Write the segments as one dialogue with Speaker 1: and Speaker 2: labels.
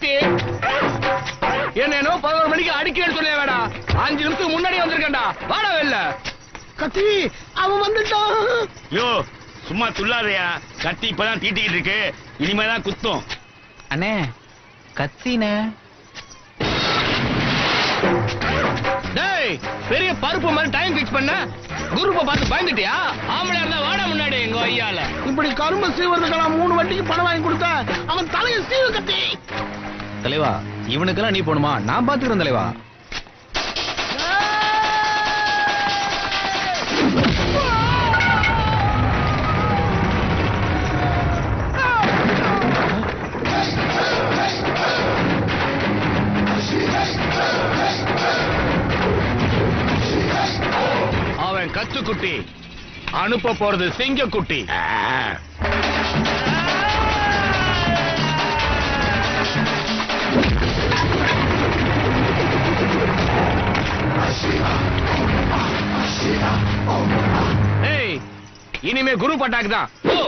Speaker 1: கத்தி என்ன 11 மணிக்கு அடிக்கன்னு சொல்ல வேடா 5 நிமிஷத்துக்கு முன்னாடி வந்திருக்கேன்டா வாடா வெளில
Speaker 2: கத்தி அவன் வந்துட்டான்
Speaker 3: யோ சும்மா துள்ளாதையா கத்தி இப்பதான் தீட்டிக்கிட்டு இருக்கு இனிமேதான் குத்தும்
Speaker 4: அண்ணே கத்தினே
Speaker 1: டேய் பெரிய பருப்பு மாதிரி டைம் ஃபிக்ஸ் பண்ண குரூப்பை பார்த்து பயந்துட்டியா ஆம்பளையா இருந்தா வாடா முன்னாடி எங்க ஐயால
Speaker 2: இப்படி கரும்பு சீவறதுக்கெல்லாம் 3 வட்டிக்கு பணம் வாங்கி கொடுத்த அவன் தலையை சீவ கத்தி
Speaker 4: தலைவா இவனுக்கெல்லாம் நீ போணுமா நான் பாத்துக்கிறேன் தலைவா
Speaker 1: அவன் கத்துக்குட்டி அனுப்ப போறது சிங்கக்குட்டி ஏய் இனிமே குரு பட்டாக்கு தான் ஓ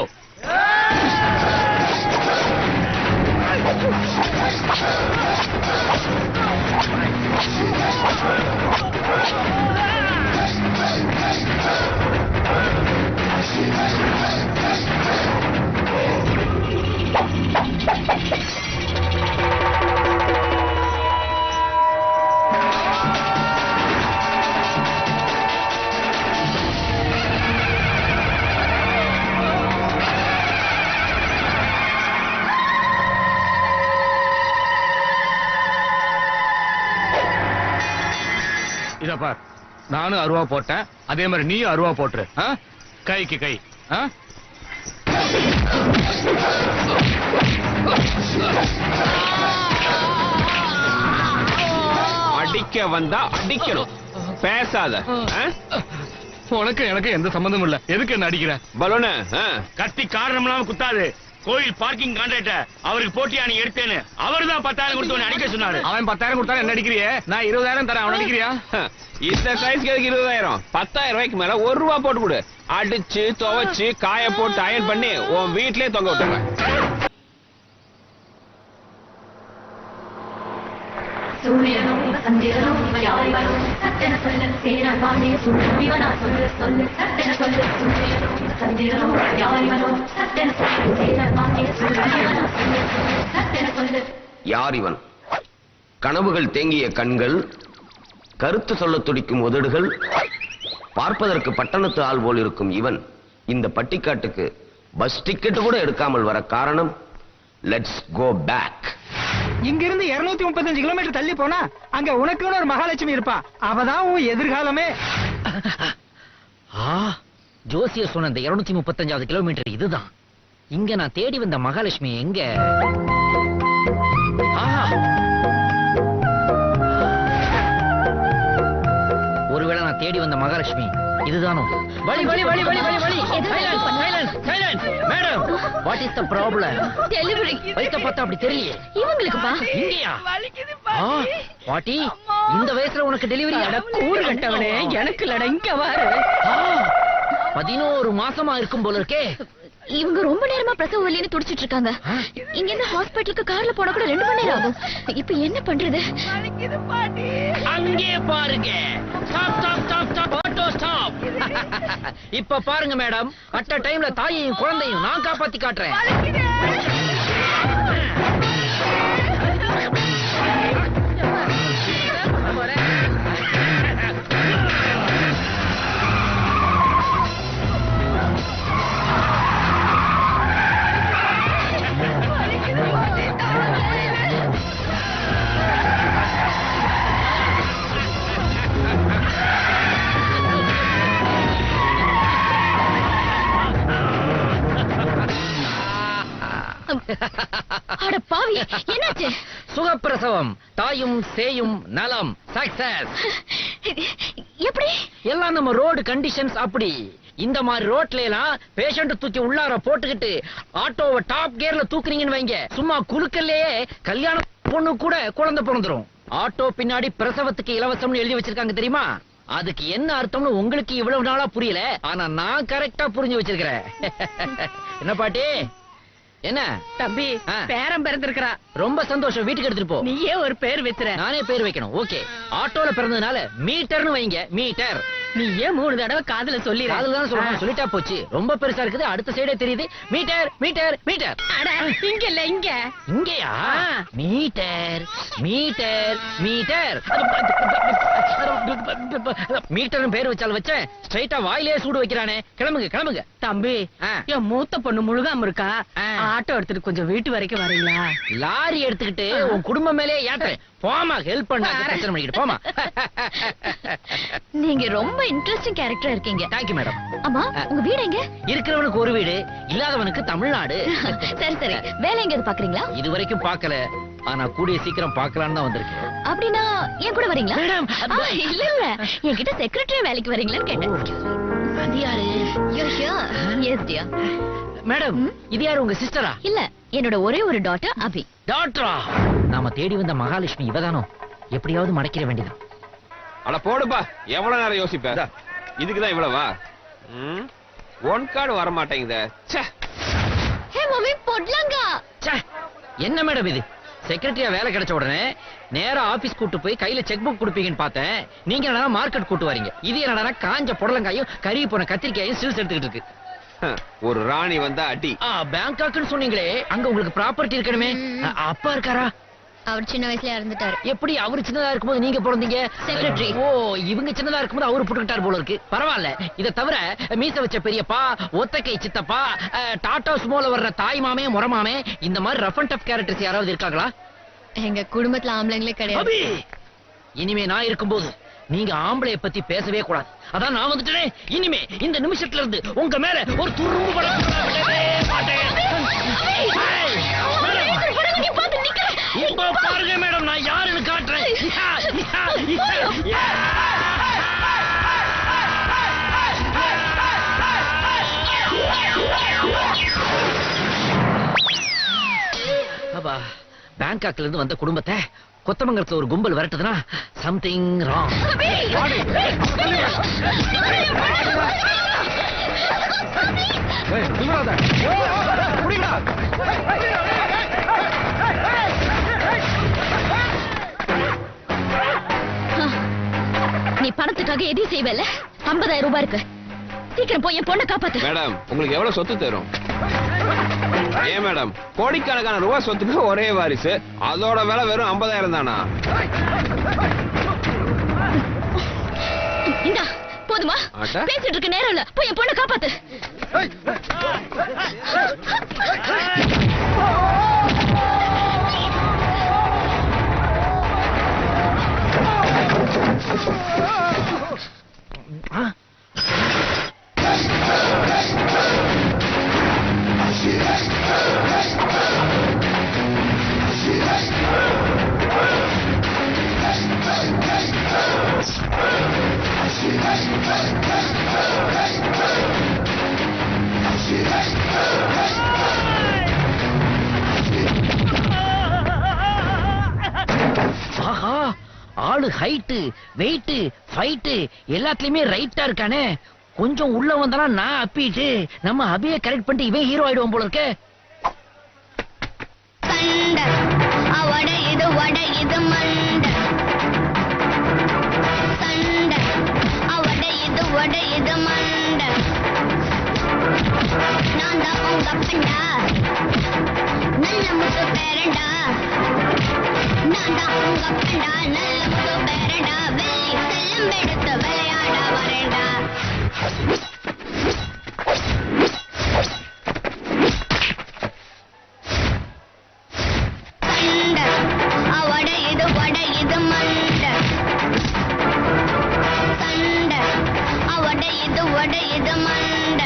Speaker 1: இத பார் நானும் 60 ரூபா போட்டேன் அதே மாதிரி நீயும் 60 ரூபா போட்டுரு கைக்கு கை
Speaker 5: அடிக்க வந்தா அடிக்கணும் பேசாத
Speaker 1: உனக்கு எனக்கு எந்த சம்பந்தமும் இல்ல எதுக்கு என்ன அடிக்கிற
Speaker 5: பலூன
Speaker 3: கத்தி காரணம் இல்லாம குத்தாது கோயில் பார்க்கிங் கான்ட்ராக்டர் அவருக்கு போட்டியா நீ எடுத்தேன்னு அவர் தான் 10,000 கொடுத்து அடிக்க சொன்னாரு
Speaker 1: அவன் 10,000 கொடுத்தாலும் என்ன அடிக்கிறியே நான் 20,000 தரேன் அவன் அடிக்கிறியா
Speaker 5: இந்த சைஸ்க்கு எதுக்கு 20,000 10,000 ரூபாய்க்கு மேல 1 ரூபா போட்டு கொடு அடிச்சு துவைச்சு காய போட்டு அயன் பண்ணி உன் வீட்லயே தொங்க விட்டுறேன்
Speaker 6: சூரியனும் சந்திரனும் யாரிவரும் சட்டென சொல்ல சேரவானே சுழிவனா சொல்லு சொல்லு சட்டென சொல்லு சூரியனும் சந்திரனும் யாரிவரும் சட்டென சொல்ல சேரவானே சுழிவனா சொல்லு சட்டென சொல்லு
Speaker 7: யார் இவன் கனவுகள் தேங்கிய கண்கள் கருத்து சொல்ல துடிக்கும் உதடுகள் பார்ப்பதற்கு பட்டணத்து ஆள் போல் இருக்கும் இவன் இந்த பட்டிக்காட்டுக்கு பஸ் டிக்கெட் கூட எடுக்காமல் வர காரணம் லெட்ஸ் கோ பேக்
Speaker 2: இங்கிருந்து 235 கிலோமீட்டர் தள்ளி போனா அங்க உனக்குன்னு ஒரு மகாலட்சுமி இருப்பா அவதான் உன் எதிர்காலமே
Speaker 4: ஜோசியர் சொன்ன இந்த 235வது கிலோமீட்டர் இதுதான் இங்க நான் தேடி வந்த மகாலட்சுமி எங்க ஒருவேளை நான் தேடி வந்த மகாலட்சுமி இதுதானோ வழி வழி வழி வழி வழி வழி madam what is the problem
Speaker 6: delivery
Speaker 4: வைத்த பார்த்தா அப்படி தெரியலையே
Speaker 6: இவங்களுக்குப்பா
Speaker 4: இங்கயா பாட்டி இந்த வயசுல உனக்கு டெலிவரி
Speaker 2: கூறு கட்டவனே எனக்கு இங்க வாரு
Speaker 4: 11 மாசமா இருக்கும் போல இருக்கே
Speaker 6: இவங்க ரொம்ப நேரமா பிரசவ வலின்னு துடிச்சிட்டு இருக்காங்க இங்க இருந்து ஹாஸ்பிடலுக்கு கார்ல போட கூட 2 மணி நேரம் ஆகும் இப்ப என்ன பண்றது
Speaker 4: அங்கே பாருங்க stop stop stop stop auto stop இப்ப பாருங்க மேடம் அட்ட டைம்ல தாயையும் குழந்தையும் நான் காப்பாத்தி காட்டுறேன்
Speaker 6: அட பாவி என்னாச்சு
Speaker 4: சுகப்பிரசவம் தாயும் சேயும் நலம் சக்சஸ்
Speaker 6: எப்படி
Speaker 4: எல்லாம் நம்ம ரோடு கண்டிஷன்ஸ் அப்படி இந்த மாதிரி ரோட்ல எல்லாம் பேஷண்ட் தூக்கி உள்ளார போட்டுக்கிட்டு ஆட்டோவை டாப் கியர்ல தூக்குறீங்கன்னு வைங்க சும்மா குலுக்கல்லையே கல்யாணம் பொண்ணு கூட குழந்தை பிறந்துரும் ஆட்டோ பின்னாடி பிரசவத்துக்கு இலவசம்னு எழுதி வச்சிருக்காங்க தெரியுமா அதுக்கு என்ன அர்த்தம்னு உங்களுக்கு இவ்வளவு நாளா புரியல ஆனா நான் கரெக்டா புரிஞ்சு வச்சிருக்கிறேன் என்ன பாட்டி என்ன
Speaker 8: தம்பி
Speaker 4: ஆ.
Speaker 8: பேரம் பிறந்திருக்கிறா.
Speaker 4: ரொம்ப சந்தோஷம். வீட்டுக்கு எடுத்துட்டு போ.
Speaker 8: நீயே ஒரு பேர் வச்சுற.
Speaker 4: நானே பேர் வைக்கணும். ஓகே, ஆட்டோல பிறந்ததுனால மீட்டர்னு வைங்க. மீட்டர்.
Speaker 8: நீ ஏன் 3 தடவை காதுல சொல்லிடுற?
Speaker 4: அதுதான் சொல்லணும். சொல்லிட்டா போச்சு. ரொம்ப பெருசா இருக்குது. அடுத்த சைடே தெரியுது. Meter meter meter.
Speaker 8: அட, இங்க இல்ல இங்க.
Speaker 4: இங்கயா?
Speaker 8: ஆ.
Speaker 4: Meter meter meter. மீட்டர்னு பேர் வச்சாலும் வச்சேன். ஸ்ட்ரைட்டா வாயிலே சூடு வைக்கிறானே. கிளம்புங்க கிளம்புங்க.
Speaker 8: தம்பி,
Speaker 4: ஆ.
Speaker 8: என் மூத்த பொண்ணு முழுகாம இருக்கா.
Speaker 4: ஆ.
Speaker 8: ஆட்டோ எடுத்துட்டு கொஞ்சம் வீட்டு வரைக்கும் வரீங்களா?
Speaker 4: லாரி எடுத்துக்கிட்டு உன் குடும்பம் மேலே ஏற்றேன். போமா, ஹெல்ப் பண்ண பிரச்சனை பண்ணிக்கிட்டு போமா.
Speaker 6: நீங்க ரொம்ப இன்ட்ரெஸ்டிங் கேரக்டரா இருக்கீங்க.
Speaker 4: Thank you madam.
Speaker 6: அம்மா, உங்க வீடு எங்க?
Speaker 4: இருக்கிறவனுக்கு ஒரு வீடு, இல்லாதவனுக்கு தமிழ்நாடு.
Speaker 6: சரி சரி, வேலை எங்கேயாவது பாக்குறீங்களா?
Speaker 4: இது வரைக்கும் பார்க்கல, ஆனா கூடிய சீக்கிரம் பார்க்கலான்னு தான் வந்திருக்கேன்.
Speaker 6: அப்படின்னா என் கூட வரீங்களா?
Speaker 4: மேடம்,
Speaker 6: இல்ல இல்ல, என்கிட்ட செக்ரட்டரி வேலைக்கு வரீங்களான்னு கேட்டேன்.
Speaker 4: அது யாரு?
Speaker 6: You're here. Yes dear.
Speaker 4: Madam, இது யாரு? உங்க சிஸ்டரா?
Speaker 6: இல்ல, என்னோட ஒரே ஒரு டாட்டர் அபி.
Speaker 4: டாக்டரா? நாம தேடி வந்த மகாலட்சுமி இவதானோ? எப்படியாவது மடக்கிற வேண்டியது.
Speaker 5: அட போடுப்பா, எவ்வளவு நேரம் யோசிப்ப? இதுக்குதான் இவ்வளவா? ஒன் கார்டு வர மாட்டேங்குதே.
Speaker 6: ஹே மம்மி, பொட்லங்கா.
Speaker 4: ச்சே, என்ன மேடம் இது? செக்ரட்டரியா வேலை கிடைச்ச உடனே நேரா ஆபீஸ் கூட்டு போய் கையில செக் புக் கொடுப்பீங்கன்னு பார்த்தேன். நீங்க என்னடா மார்க்கெட் கூட்டு வரீங்க. இது என்னடா காஞ்ச புடலங்காயும் கறி போன கத்திரிக்காயும் சில்ஸ் எடுத்துக்கிட்டு இருக்கு.
Speaker 5: ஒரு ராணி வந்தா அடி.
Speaker 4: பேங்காக்னு சொன்னீங்களே, அங்க உங்களுக்கு ப்ராப்பர்ட்டி இருக்கணுமே. அப்பா இருக்காரா?
Speaker 6: அவர் சின்ன வயசுல இறந்துட்டாரு.
Speaker 4: எப்படி அவரு சின்னதா இருக்கும்போது நீங்க பிறந்தீங்க?
Speaker 6: Secretary.
Speaker 4: ஓ, இவங்க சின்னதா இருக்கும்போது அவரு புட்டுக்கிட்டார் போல இருக்கு. பரவாயில்ல. இத தவிர மீச வச்ச பெரியப்பா, ஒத்தக்கை சித்தப்பா, டாடா சுமோல வர்ற தாய் மாமே, முறமாமே, இந்த மாதிரி ரஃப் அண்ட் டஃப் கேரக்டர்ஸ் யாராவது இருக்காங்களா?
Speaker 6: எங்க குடும்பத்துல ஆம்பளைங்களே கிடையாது.
Speaker 4: அபி, இனிமே நான் இருக்கும்போது நீங்க ஆம்பளைய பத்தி பேசவே கூடாது. அதான் நான் வந்துட்டேனே. இனிமே இந்த நிமிஷத்துல இருந்து உங்க மேல ஒரு துரும்பு பட மாட்டேன். இப்போ பாருங்க மேடம், நான் யாருன்னு காட்டுறேன். அப்பா, பேங்காக்ல இருந்து வந்த குடும்பத்தை கொத்தமங்கலத்துல ஒரு கும்பல் விரட்டுதுன்னா சம்திங் ராங்.
Speaker 6: நீ பணத்துக்காக எதையும் செய்வல. 50,000 ரூபாய் இருக்கு. சீக்கிரம் போய் என் பொண்ணை காப்பாத்து.
Speaker 5: மேடம், உங்களுக்கு எவ்வளவு சொத்து தரும்? ஏன் மேடம், கோடிக்கணக்கான ரூபாய் சொத்துக்கு ஒரே வாரிசு, அதோட விலை வெறும் 50,000 தானா?
Speaker 6: இந்தா, போதுமா?
Speaker 5: ஆட்டா.
Speaker 6: பேசிட்டு இருக்க நேரம் இல்ல. போய் என் பொண்ணை காப்பாத்து.
Speaker 4: ஆஹா, ஆளு ஹைட்டு, வெயிட், ஃபைட் எல்லாத்துலயுமே ரைட்டா இருக்கானே. கொஞ்சம் உள்ள வந்தானா நான் அப்பிட்டு நம்ம அபியை கரெக்ட் பண்ணிட்டு இவன் ஹீரோ ஆயிடுவான் போல இருக்கே.
Speaker 6: சண்டை அவட இது வட இது மண்ட. சண்டை அவட இது வட இது மண்ட. நான் தான் உங்க அப்பண்டா, நல்ல முத்து பேரண்டா. நான் தான் உங்க அப்பண்டா, நல்ல முத்து பேரண்டா. வெள்ளி செல்லம் எடுத்து விளையாட வரேண்டா. சண்டை அவட இது வட இது மண்ட. சண்டை அவட இது வட இது மண்ட.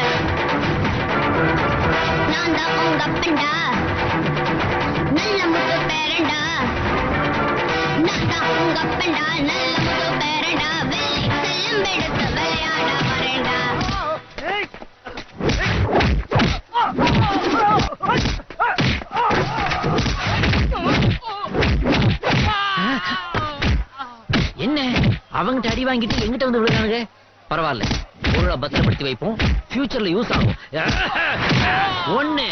Speaker 6: நான் தான் உங்க அப்பண்டா, நல்ல முத்து பேரண்டா. நான் தான் உங்க அப்பண்டா, நல்ல முத்து பேரண்டா. வெள்ளி செல்லம் எடுத்து விளையாட வரேண்டா.
Speaker 4: என்ன அவங்கிட்ட அடி வாங்கிட்டு எங்கிட்ட வந்து விழுறானுங்க? பரவாயில்ல, ஒரு பொருளை பத்திரப்படுத்தி வைப்போம், ஃபியூச்சர்ல யூஸ் ஆகும். 1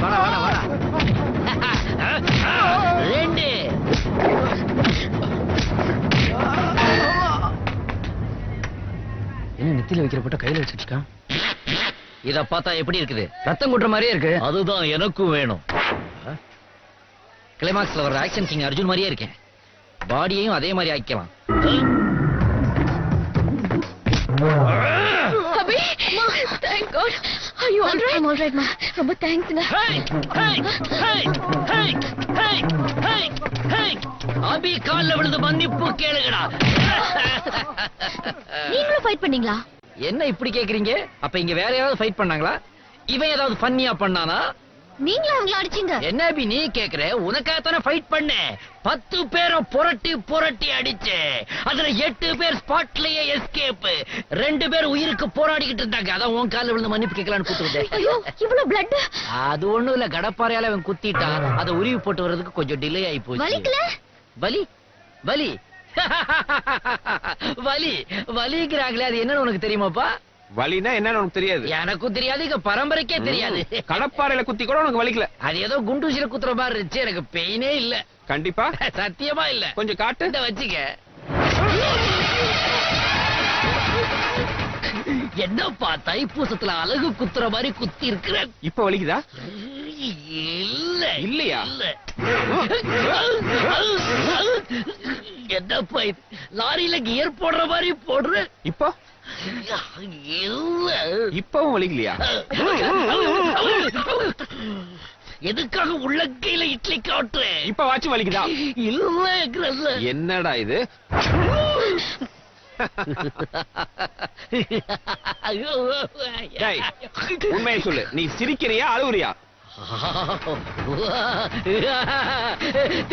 Speaker 4: வாடா வாடா வாடா. 2 என்ன நெத்தியில வைக்கிற போட்ட கையில வச்சிட்டு இருக்கான். இத பார்த்தா எப்படி இருக்குது? ரத்தம் குட்டுற மாதிரியே இருக்கு. அதுதான் எனக்கும் வேணும். கிளைமாக்ஸ்ல வர ஆக்ஷன் கிங் அர்ஜுன் மாதிரியே இருக்கேன். பாடியையும் அதே மாதிரி ஆக்கலாம்.
Speaker 6: அபி, thank God. Are you all right? I'm all right, ma. ரொம்ப தேங்க்ஸ்ங்க.
Speaker 4: அபி கால்ல விழுந்து மன்னிப்பு கேளுங்கடா.
Speaker 6: நீங்களும் ஃபைட் பண்ணீங்களா?
Speaker 4: என்ன இப்படி கேக்குறீங்க? அப்ப இங்க வேற யாராவது ஃபைட் பண்ணாங்களா? இவன் ஏதாவது ஃபன்னியா பண்ணானா?
Speaker 6: நீங்களும் அவங்கள அடிச்சீங்க?
Speaker 4: என்ன அபி நீ கேக்குற? உனக்காகத்தானே ஃபைட் பண்ண. 10 பேரை புரட்டி புரட்டி அடிச்சு, அதுல 8 பேர் ஸ்பாட்லயே எஸ்கேப். 2 பேர் உயிருக்கு போராடிக்கிட்டு இருந்தாங்க. அதான் உன் கால்ல விழுந்து மன்னிப்பு கேட்கலான்னு கூப்பிட்டு.
Speaker 6: ஐயோ, இவ்வளவு பிளட்.
Speaker 4: அது ஒண்ணும் இல்ல, கடப்பாறையால அவன் குத்திட்டான். அதை உருவி போட்டு வர்றதுக்கு கொஞ்சம் டிலே ஆகி போச்சு.
Speaker 6: வலிக்கல?
Speaker 4: வலி வலி வலி வலிங்கிறாங்களே, அது என்னன்னு உனக்கு தெரியுமாப்பா?
Speaker 5: வலினா என்னன்னு உனக்கு தெரியாது?
Speaker 4: எனக்கும் தெரியாது, எங்க பரம்பரைக்கே தெரியாது.
Speaker 5: கடப்பாறையில குத்தி கூட உனக்கு வலிக்கல?
Speaker 4: அது ஏதோ குண்டூசில குத்துற மாதிரி இருந்துச்சு. எனக்கு பெயினே இல்ல.
Speaker 5: கண்டிப்பா?
Speaker 4: சத்தியமா இல்ல.
Speaker 5: கொஞ்சம் காட்டு.
Speaker 4: இந்த வச்சுக்க. என்னப்பா தைப்பூசத்துல அழகு குத்துற மாதிரி குத்தி இருக்கிற?
Speaker 5: இப்ப வலிக்குதா?
Speaker 4: இல்ல.
Speaker 5: இல்லையா?
Speaker 4: இல்ல. என்னப்பா இது? லாரியில கியர் போடுற மாதிரி போடுற?
Speaker 5: இப்போ
Speaker 4: இல்ல.
Speaker 5: இப்பவும் வலிக்கலையா?
Speaker 4: எதுக்காக உள்ளங்கையில இட்லி காட்டுறேன்?
Speaker 5: இப்ப வாட்சி வலிக்குதா?
Speaker 4: இல்ல.
Speaker 5: என்னடா இது? டேய், உண்மையை சொல்லு, நீ சிரிக்கிறியா அழுவுறியா?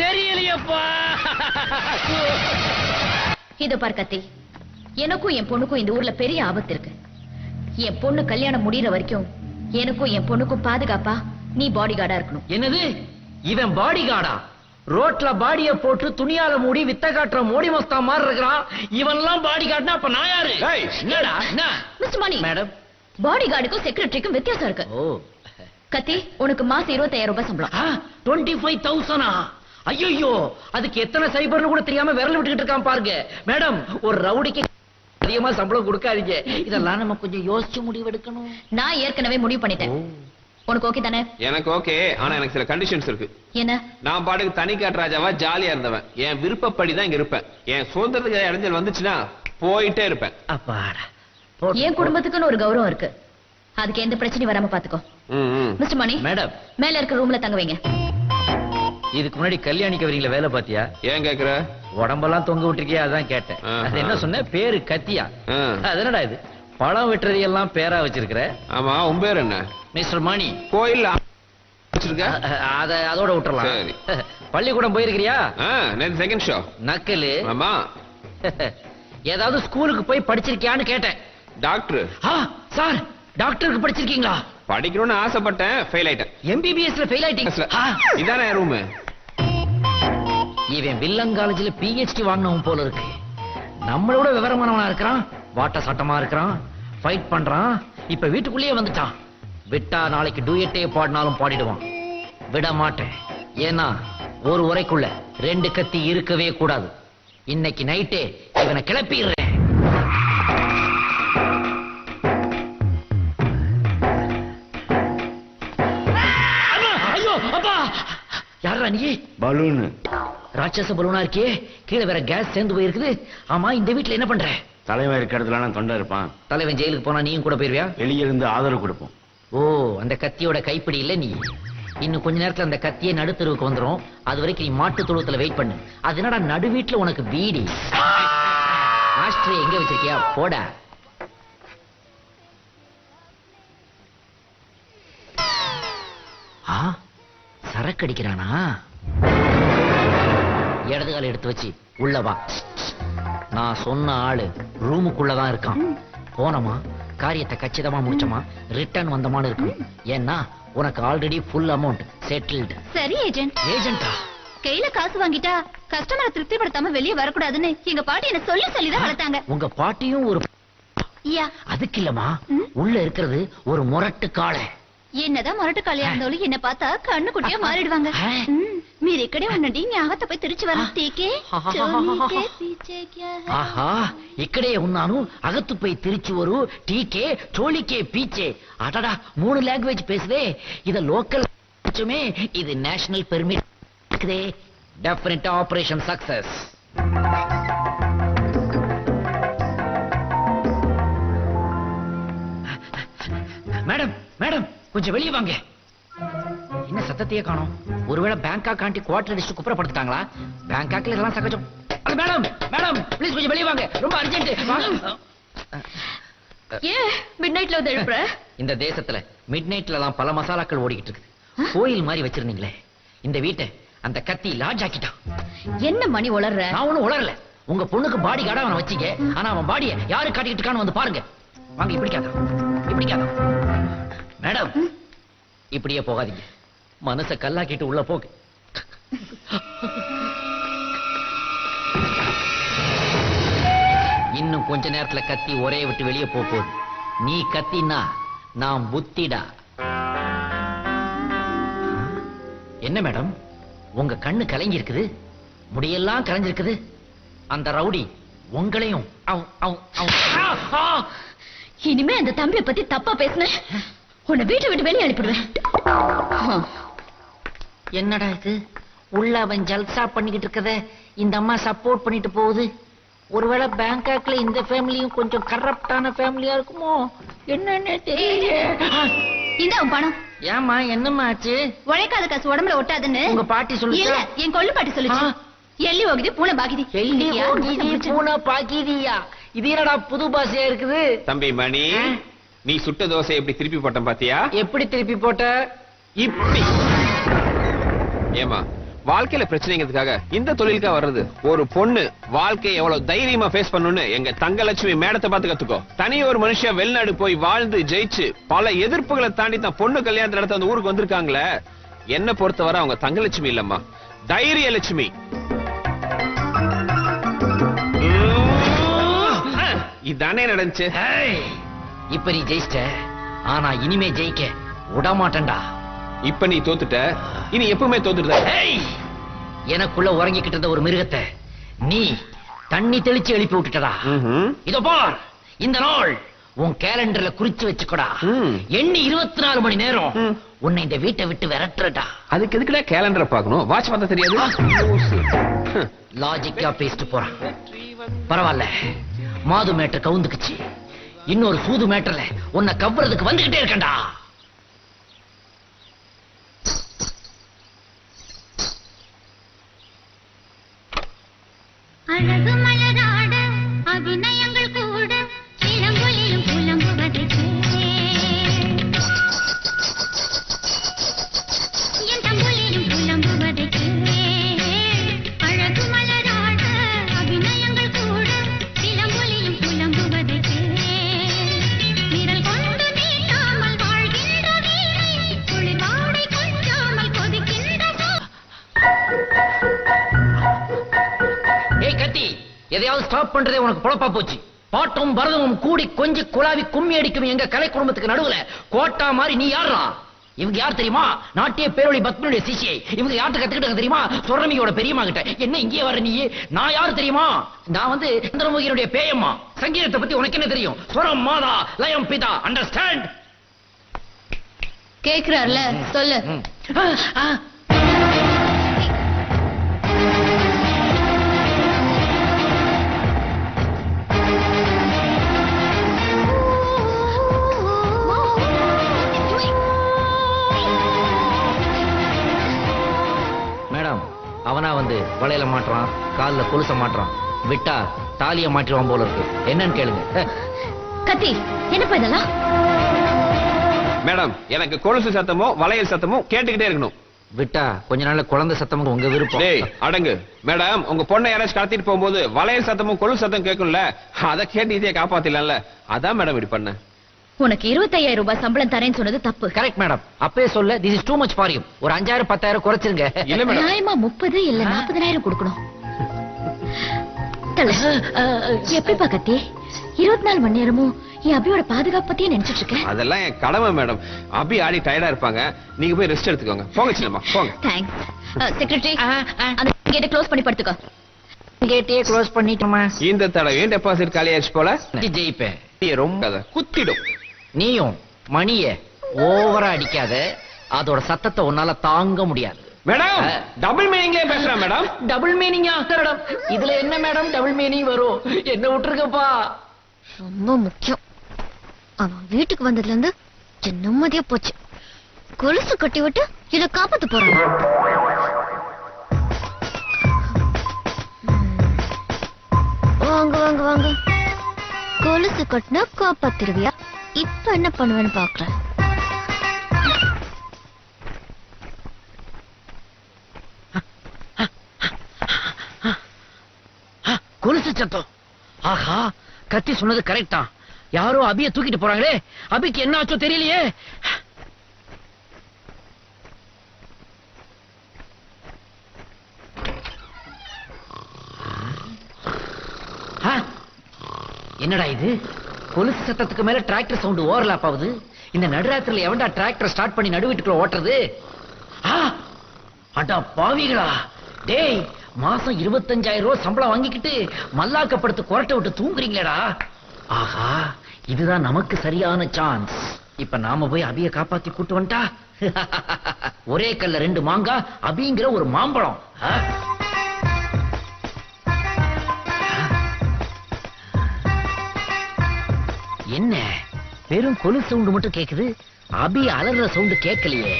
Speaker 4: தெரியலையப்பா.
Speaker 6: இத பார் கத்தி, எனக்கும் என் பொண்ணுக்கும் இந்த ஊர்ல பெரிய ஆபத்து இருக்கு. என் பொண்ணு கல்யாணம் முடியற வரைக்கும் எனக்கும் என் பொண்ணுக்கும் பாதுகாப்பா நீ பாடி கார்டா இருக்கணும்.
Speaker 4: என்னது? இவன் பாடி கார்டா? ரோட்ல பாடிய போட்டு துணியால மூடி வித்த காட்டுற மோடி மஸ்தா மாதிரி இருக்கிறான். இவன்லாம் பாடி கார்டுனா அப்ப நான் யாரு? என்னடா? என்ன
Speaker 6: மிஸ்டர் மணி
Speaker 4: மேடம்,
Speaker 6: பாடி கார்டுக்கும் செக்ரட்டரிக்கும் வித்தியாசம் இருக்கு.
Speaker 4: ஓ
Speaker 6: கத்தி, உனக்கு மாசம் 25,000 ரூபாய் சம்பளம்.
Speaker 4: 25,000? ஐயோ, அதுக்கு எத்தனை சைபர்னு கூட தெரியாம விரல் விட்டுக்கிட்டு இருக்கான் பாருங்க. மேடம், ஒரு ரவுடிக்கு அதிகமா சம்பளம் கொடுக்காதீங்க. இதெல்லாம் நம்ம கொஞ்சம் யோசிச்சு முடிவு எடுக்கணும்.
Speaker 6: நான் ஏற்கனவே முடிவு பண்ணிட்டேன். உனக்கு ஓகே தானே?
Speaker 5: எனக்கு ஓகே, ஆனா எனக்கு சில கண்டிஷன்ஸ் இருக்கு.
Speaker 6: என்ன?
Speaker 5: நான் பாட்டுக்கு தனிக்காட்டு ராஜாவா ஜாலியா இருந்தவன். என் விருப்பப்படி தான் இங்க இருப்பேன். என் சுதந்திரத்துக்கு இடைஞ்சல் வந்துச்சுன்னா போயிட்டே இருப்பேன்.
Speaker 4: அப்பாடா.
Speaker 6: என் குடும்பத்துக்குன்னு ஒரு கௌரவம் இருக்கு. அதுக்கு எந்த பிரச்சனையும் வராம பாத்துக்கோ. மிஸ்டர் மணி,
Speaker 4: மேடம்,
Speaker 6: மேல இருக்க ரூம்ல தங்க வைங்க.
Speaker 4: இதுக்கு முன்னாடி கல்யாணிக்கு வரீங்களா வேலை பாத்தியா?
Speaker 5: ஏன் கேக்குற?
Speaker 4: உடம்பெல்லாம் தொங்க விட்டுருக்கியா, அதான் கேட்டேன். அது என்ன சொன்ன? பேரு கத்தியா? அதனடா இது பழம் வெட்டுறது எல்லாம் பேரா வச்சிருக்கிற?
Speaker 5: ஆமா, உன் பேர் என்ன?
Speaker 4: மிஸ்டர் மணி.
Speaker 5: கோயில் வச்சிருக்க?
Speaker 4: அதோட விட்டுறலாம்.
Speaker 5: சரி.
Speaker 4: பள்ளிக்கூடம் போயிருக்கிறியா?
Speaker 5: நேத்து செகண்ட் ஷோ.
Speaker 4: நக்கலு.
Speaker 5: ஆமா.
Speaker 4: ஏதாவது ஸ்கூலுக்கு போய் படிச்சிருக்கியான்னு கேட்டேன்.
Speaker 5: டாக்டர்.
Speaker 4: சார், டாக்டருக்கு படிச்சிருக்கீங்களா?
Speaker 5: படிக்கணும்னு ஆசைப்பட்டேன், ஃபெயில் ஆயிட்டேன்.
Speaker 4: MBBSல ஃபெயில் ஆயிட்டீங்க?
Speaker 5: இதானே ரூம்.
Speaker 4: இவன் வில்லன் காலேஜ்ல PhD வாங்கினவன் போல இருக்கு. நம்மளோட விவரமானவனா இருக்கிறான், வாட்ட சட்டமா இருக்கிறான், ஃபைட் பண்றான். இப்ப வீட்டுக்குள்ளேயே வந்துட்டான். விட்டா நாளைக்கு டூயட்டே பாடினாலும் பாடிடுவான். விட மாட்டேன். ஏன்னா ஒரு உரைக்குள்ள 2 கத்தி இருக்கவே கூடாது. இன்னைக்கு நைட்டே இவனை கிளப்பிடுறேன். ஐயோ அப்பா, யாரா நீ?
Speaker 3: பலூன்.
Speaker 4: ராட்சச பலூனா இருக்கே, கீழே வேற கேஸ் சேர்ந்து போயிருக்குது. ஆமா, இந்த வீட்டுல என்ன பண்ற?
Speaker 3: தலைவன் இருக்க இடத்துல நான் தொண்டை இருப்பான்.
Speaker 4: தலைவன் ஜெயிலுக்கு போனா நீயும் கூட போயிருவியா?
Speaker 3: வெளியே இருந்து ஆதரவு கொடுப்போம்.
Speaker 4: ஓ, அந்த கத்தியோட கைப்பிடி இல்ல நீ. இன்னும் கொஞ்ச நேரத்துல அந்த கத்தியே நடுத்தருவுக்கு வந்துரும். அது வரைக்கும் நீ மாட்டு தொழுவத்துல வெயிட் பண்ணு. அது என்னடா நடு வீட்டுல உனக்கு வீடி? ஆஸ்ட்ரே எங்க வச்சிருக்கியா? போடா. சரக்கு அடிக்கிறானா? இடது கால எடுத்து வச்சு உள்ள வா. நான் சொன்ன ஆளு ரூமுக்குள்ளதான் இருக்கான். போனமா, காரியத்தை கச்சிதமா முடிச்சமா, ரிட்டர்ன் வந்தமான்னு இருக்கும். ஏன்னா உனக்கு ஆல்ரெடி ஃபுல் அமௌண்ட் செட்டில்டு.
Speaker 6: சரி ஏஜென்ட்.
Speaker 4: ஏஜென்டா?
Speaker 6: கையில காசு வாங்கிட்டா கஸ்டமரை திருப்திப்படுத்தாம வெளியே வரக்கூடாதுன்னு எங்க பாட்டி என்ன சொல்லிதான் வளர்த்தாங்க.
Speaker 4: உங்க பாட்டியும் ஒரு
Speaker 6: ஐயா,
Speaker 4: அதுக்கு இல்லமா, உள்ள இருக்கிறது ஒரு முரட்டு காளை.
Speaker 6: என்னதான் முரட்டு காளையா இருந்தாலும் என்ன பார்த்தா கண்ணு குட்டியா மாறிடுவாங்க. మీరు ఇక్కడే ఉండండి, నీ ఆగత పోయి తిరిచి వరం టీకే చోలీకే పీచే క్యా హై.
Speaker 4: ஆஹா, இக்கடே உன்னானு அகத்து போய் திருச்சி ஒரு டீகே சோலிக்கே பீச்சே. அடடா, 3 லாங்குவேஜ் பேசுதே. இத லோக்கல் இது நேஷனல் பெர்மிட் இருக்குதே. டெஃபினட்டா ஆபரேஷன் சக்சஸ். மேடம் மேடம், கொஞ்சம் வெளியே வாங்க. என்ன சத்தத்தையே காணோம்? ஒருவேளை பேங்காக் ஆண்டி குவார்டர் அடிச்சு குப்புறப்படுத்திட்டாங்களா? பேங்காக்ல இதெல்லாம் சகஜம். மேடம் மேடம், ப்ளீஸ் கொஞ்சம் வெளியே வாங்க, ரொம்ப அர்ஜென்ட்.
Speaker 6: ஏன் மிட் நைட்ல வந்து எழுப்புற?
Speaker 4: இந்த தேசத்துல மிட் நைட்ல எல்லாம் பல மசாலாக்கள் ஓடிக்கிட்டு இருக்கு. கோயில் மாதிரி வச்சிருந்தீங்களே இந்த வீட்டை, அந்த கத்தி லாட்ஜ் ஆக்கிட்டான்.
Speaker 6: என்ன மணி உளர்ற?
Speaker 4: நான் ஒண்ணும் உளரல. உங்க பொண்ணுக்கு பாடி கார்டா அவனை வச்சீங்க. ஆனா அவன் பாடியை யாரு காட்டிக்கிட்டு இருக்கான்னு வந்து பாருங்க. வாங்க, இப்படிக்காதான் மேடம், இப்படியே போகாதீங்க. மனச கல்லாக்கிட்டு உள்ள போகு. இன்னும் கொஞ்ச நேரத்துல கத்தி ஒரே விட்டு வெளியே போகுது. நீ கத்தினா நான் புத்திடா. என்ன மேடம், உங்க கண்ணு கலங்கி இருக்குது, முடியெல்லாம் கலைஞ்சிருக்குது. அந்த ரவுடி உங்களையும்
Speaker 6: இனிமே அந்த தம்பியை பத்தி தப்பா பேசுன உன்னை வீட்டை விட்டு வெளியே அனுப்பிடுவேன்.
Speaker 4: என்னடா இது, உள்ள அவன் ஜல்சா பண்ணிக்கிட்டு இருக்கத இந்த அம்மா சப்போர்ட் பண்ணிட்டு போகுது. ஒருவேளை பேங்காக்ல இந்த ஃபேமிலியும் கொஞ்சம் கரப்டான ஃபேமிலியா இருக்குமோ என்னன்னு தெரியல.
Speaker 6: இந்த அவன் பணம்.
Speaker 4: ஏமா, என்னம்மா ஆச்சு?
Speaker 6: உழைக்காத காசு உடம்புல ஒட்டாதுன்னு
Speaker 4: உங்க பாட்டி சொல்லு.
Speaker 6: இல்ல, என் கொள்ளு பாட்டி சொல்லுச்சு. எள்ளி ஓகுது பூனை பாக்கிதி.
Speaker 4: எள்ளி ஓகிதி பூனை பாக்கிதியா? இது என்னடா புது பாஷையா இருக்குது?
Speaker 5: தம்பி மணி, நீ சுட்ட தோசை எப்படி திருப்பி போட்ட பாத்தியா?
Speaker 4: எப்படி திருப்பி போட்ட?
Speaker 5: இப்படி. ஏமா, வாழ்க்கையில பிரச்சனைங்கிறதுக்காக இந்த தொழிலுக்கா வர்றது? ஒரு பொண்ணு வாழ்க்கையை எவ்வளவு தைரியமா ஃபேஸ் பண்ணணும்னு எங்க தங்கலட்சுமி மேடத்தை பார்த்து கத்துக்கோ. தனி ஒரு மனுஷன் வெளிநாடு போய் வாழ்ந்து ஜெயிச்சு பல எதிர்ப்புகளை தாண்டி தான் பொண்ணு கல்யாணத்தை நடத்த அந்த ஊருக்கு வந்திருக்காங்களே. என்ன பொறுத்தவரை அவங்க தங்கலட்சுமி இல்லம்மா, தைரிய லட்சுமி. இதானே நடந்துச்சு.
Speaker 4: இப்ப நீ ஜெயிச்சிட்ட, ஆனா இனிமே ஜெயிக்க விடமாட்டேன்டா.
Speaker 5: இப்ப நீ தோத்துட்ட, இனி எப்பவுமே தோத்துட்ட.
Speaker 4: எனக்குள்ள உறங்கிக்கிட்டு இருந்த ஒரு மிருகத்தை நீ தண்ணி தெளிச்சு எழுப்பி விட்டுட்டடா. இதோ பார், இந்த நாள் உன் கேலண்டர்ல குறிச்சு வச்சுக்கோடா. எண்ணி 24 மணி நேரம் உன்னை இந்த வீட்டை விட்டு விரட்டுறடா.
Speaker 5: அதுக்கு எதுக்குடா கேலண்டரை பார்க்கணும்? வாட்ச் பார்த்தா தெரியாது.
Speaker 4: லாஜிக்கா பேசிட்டு போறான். பரவாயில்ல, மாது மேட்டர் கவுந்துக்குச்சு. இன்னொரு சூது மேட்டர்ல உன்னை கவ்வுறதுக்கு வந்துகிட்டே இருக்கேன்டா.
Speaker 6: அழகு மலராட அபிநயங்கள் கூட இளங்கொலியும் புலம்புவதற்கு என் தம்பொலியும் புலம்புவதற்கு. அழகு மலராட அபிநயங்கள் கூட இளங்கொலியும் புலம்புவதற்கு. விரல் கொண்டு நீட்டாமல் வாழ்கின்ற வீணை குளிர்வாடை கொஞ்சாமல் கொதிக்கின்ற
Speaker 4: கத்தி, எதையாவது ஸ்டாப் பண்றதே உனக்கு பொழப்பா போச்சு. பாட்டும் பரதமும் கூடி கொஞ்சி குழாவி கும்மி அடிக்கும் எங்க கலை குடும்பத்துக்கு நடுவுல கோட்டா மாதிரி நீ யாரா? இவங்க யார் தெரியுமா? நாட்டிய பேரொழி பத்மனுடைய சிஷியை. இவங்க யார்கிட்ட கத்துக்கிட்டாங்க தெரியுமா? சொர்ணமியோட பெரியம்மா கிட்ட. என்ன இங்கே வர நீ? நான் யாரு தெரியுமா? நான் வந்து சந்திரமுகியினுடைய பேயம்மா. சங்கீதத்தை பத்தி உனக்கு என்ன தெரியும்? ஸ்வரம் மாதா, லயம் பிதா. அண்டர்ஸ்டாண்ட்?
Speaker 6: கேக்குறார்ல, சொல்லு.
Speaker 4: மேடம், அவனா வந்து வளையல மாட்டுறான், கால்ல கொலுச மாட்டுறான், விட்டா தாலிய மாட்டிடுவான் போல இருக்கு. என்னன்னு கேளுங்க.
Speaker 6: கத்தி, என்னப்பா இதெல்லாம்?
Speaker 5: மேடம், எனக்கு கொலுசு சத்தமோ வளையல் சத்தமோ கேட்டுக்கிட்டே இருக்கணும்.
Speaker 4: விட்டா கொஞ்ச நாள்ல குழந்தை சத்தமும் உங்க விருப்பம்.
Speaker 5: டேய் அடங்கு. மேடம், உங்க பொண்ணை யாராச்சும் கடத்திட்டு போகும்போது வளையல் சத்தமும் கொலுசு சத்தம் கேட்கும்ல, அதை கேட்டு இதே காப்பாத்திடலாம்ல. அதான் மேடம் இப்படி பண்ண.
Speaker 6: உனக்கு 25,000 ரூபாய் சம்பளம் தரேன்னு சொன்னது தப்பு.
Speaker 4: Correct madam. அப்பவே சொல்ல, this is too much for you. ஒரு 5,000 10,000 குறைச்சிருங்க.
Speaker 5: இல்ல மேடம்,
Speaker 6: நியாயமா 30 இல்ல 40,000 கொடுக்கணும். முட்டாள எப்படிப்பா கத்தி 24 மணி நேரமும் என் அபியோட பாதுகாப்பு பத்தியே நினைச்சிட்டு இருக்கேன்.
Speaker 5: அதெல்லாம் என் கடமை மேடம். அபி ஆடி டயர்டா இருப்பாங்க, நீங்க போய் ரெஸ்ட் எடுத்துக்கோங்க. போங்க சின்னம்மா, போங்க.
Speaker 6: தேங்க்ஸ். செக்ரட்டரி அந்த கேட்டை க்ளோஸ் பண்ணி படுத்துக்கோ.
Speaker 4: கேட்டே க்ளோஸ் பண்ணிட்டோமா?
Speaker 5: இந்த தடவையும் டெபாசிட் காலியாச்சு போல.
Speaker 4: ஜெயிப்பேன்.
Speaker 5: நீ ரொம்ப குத்திடும்.
Speaker 4: நீயும் மணிய ஓவரா அடிக்காத, அதோட சத்தத்தை உன்னால தாங்க முடியாது.
Speaker 5: மேடம் டபுள் மீனிங்லயே பேசுறேன் மேடம்.
Speaker 4: Double மீனிங்கா madam? இதுல என்ன மேடம் டபுள் மீனிங் வரும்? என்ன விட்டுருக்கப்பா.
Speaker 6: ரொம்ப முக்கியம். அவன் வீட்டுக்கு வந்ததுல இருந்து என் நிம்மதியா போச்சு. கொலுசு கட்டி விட்டு இத காப்பாத்த போறான். வாங்க வாங்க வாங்க. கொலுசு கட்டினா காப்பாத்திருவியா? இப்ப என்ன பண்ணுவேன்னு பாக்குறேன்.
Speaker 4: கொலுசு சத்தம். ஆஹா, கத்தி சொன்னது கரெக்டா. யாரோ அபிய தூக்கிட்டு போறாங்களே. அபிக்கு என்ன ஆச்சோ தெரியலையே. என்னடா இது? கொலுசு சத்தத்துக்கு மேல டிராக்டர் சவுண்ட் ஓவர்லாப் ஆகுது. இந்த நடுராத்திரில எவன்டா டிராக்டர் ஸ்டார்ட் பண்ணி நடுவீட்டுக்குள்ள ஓட்டுறது? அடா பாவிகளா. டேய், மாசம் 25,000 ரூபாய் சம்பளம் வாங்கிக்கிட்டு மல்லாக்கப்படுத்து கொரட்டை விட்டு தூங்குறீங்களேடா. ஆஹா, இதுதான் நமக்கு சரியான சான்ஸ். இப்ப நாம போய் அபிய காப்பாத்தி கூட்டு வந்துட்டா ஒரே கல்ல 2 மாங்காய், அபிங்கிற ஒரு மாம்பழம். என்ன வெறும் கொலு சவுண்ட் மட்டும் கேக்குது, அபி அலற சவுண்ட் கேட்கலையே.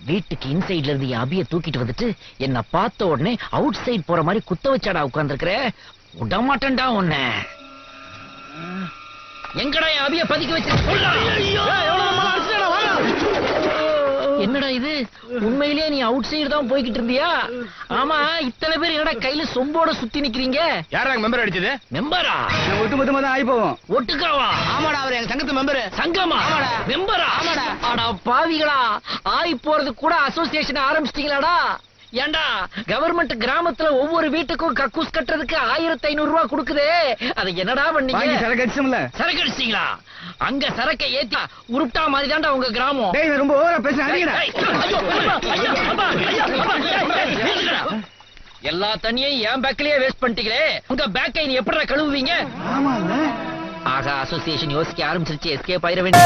Speaker 4: வீட்டுக்கு இன்சைட்ல இருந்து என் அபிய தூக்கிட்டு வந்துட்டு என்ன பார்த்த உடனே அவுட் சைட் போற மாதிரி குத்த வச்சாடா உட்கார்ந்துருக்கிற. விடமாட்டேன்டா உன்ன. எங்கடா என் அபிய பதுக்கி வச்சு? என்னடா இது? உண்மையிலேயே நீ அவுட் சைடு தான் போய்கிட்டு இருந்தியா? ஆமா, இத்தனை பேர் என்னடா கையில சொம்போட சுத்தி நிக்கிறீங்க?
Speaker 1: யாரா மெம்பர் அடிச்சது?
Speaker 4: மெம்பரா?
Speaker 2: ஒட்டு மொத்தமா தான் ஆகி போவோம்.
Speaker 4: ஒட்டுக்காவா?
Speaker 1: ஆமாடா, அவர் எங்க சங்கத்து மெம்பர்.
Speaker 4: சங்கமா? மெம்பரா? அடா பாவிகளா, ஆய் போறது கூட அசோசியேஷன் ஆரம்பிச்சிட்டீங்களாடா? ஏண்டா, கவர்மெண்ட் கிராமத்துல ஒவ்வொரு வீட்டுக்கும் கக்கூஸ் கட்டுறதுக்கு 1500 ரூபாய் கொடுக்குதே, அதை என்னடா பண்ணீங்க?
Speaker 2: சரக்கு அடிச்சோம்ல.
Speaker 4: சரக்கு அடிச்சிட்டீங்களா? அங்க சரக்கை ஏத்தி உருட்டா மாதிரி தான்டா உங்க கிராமம்.
Speaker 2: டேய், ரொம்ப ஓவரா பேசுற. அடிங்கடா.
Speaker 4: எல்லா தண்ணியையும் என் பேக்லயே வேஸ்ட் பண்ணிட்டீங்களே. உங்க பேக்கை நீ எப்படிடா கழுவுவீங்க?
Speaker 2: ஆமால.
Speaker 4: ஆகா, அசோசியேஷன் யோசிக்க ஆரம்பிச்சிருச்சு. எஸ்கேப் ஆயிர வேண்டிய